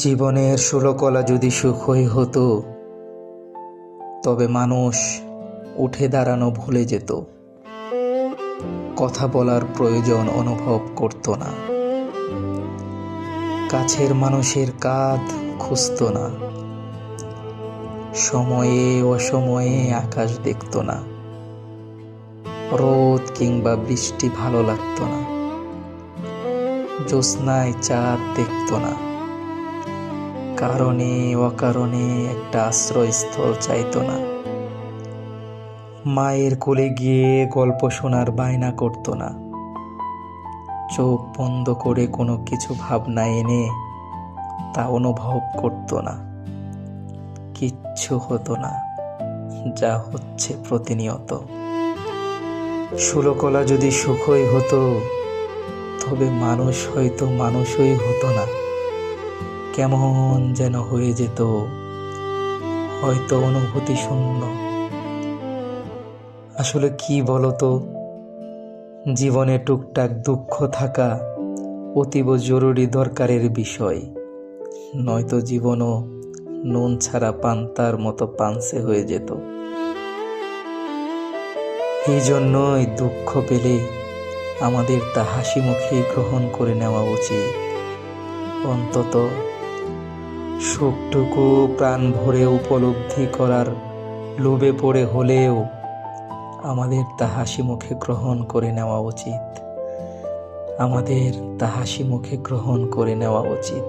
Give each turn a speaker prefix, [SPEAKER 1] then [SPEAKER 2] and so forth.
[SPEAKER 1] জীবনের ষোলকলা যদি সুখই হতো, তবে মানুষ উঠে দাঁড়ানো ভুলে যেত, কথা বলার প্রয়োজন অনুভব করত না, কাছের মানুষের কাঁধ খুঁজত না, সময়ে অসময়ে আকাশ দেখত না, রোদ কিংবা বৃষ্টি ভালো লাগতো না, জ্যোৎস্নায় চাঁদ দেখত না, কারণে অকারণে একটা আশ্রয়স্থল চাইতো না, মায়ের কোলে গিয়ে গল্প শোনার বায়না করতো না, চোখ বন্ধ করে কোনো কিছু ভাবনা এনে তা অনুভব করতো না। কিচ্ছু হতো না যা হচ্ছে প্রতিনিয়ত। ষোলকলা যদি সুখই হতো, তবে মানুষ হয়তো মানুষই হতো না, কেমন যেন হয়ে যেত, হয়তো অনুভূতি শূন্য। আসলে কি বলতো, জীবনে টুকটাক দুঃখ থাকা অতীব জরুরি দরকারের বিষয়, নয়তো জীবনও নুন ছাড়া পান্তার মতো পানসে হয়ে যেত। এই জন্যই দুঃখ পেলে আমাদের তা হাসি মুখেই গ্রহণ করে নেওয়া উচিত। অন্তত সুখটুকু প্রাণ ভরে উপলব্ধি করার লোভে পড়ে হলেও আমাদের তা হাসি মুখে গ্রহণ করে নেওয়া উচিত।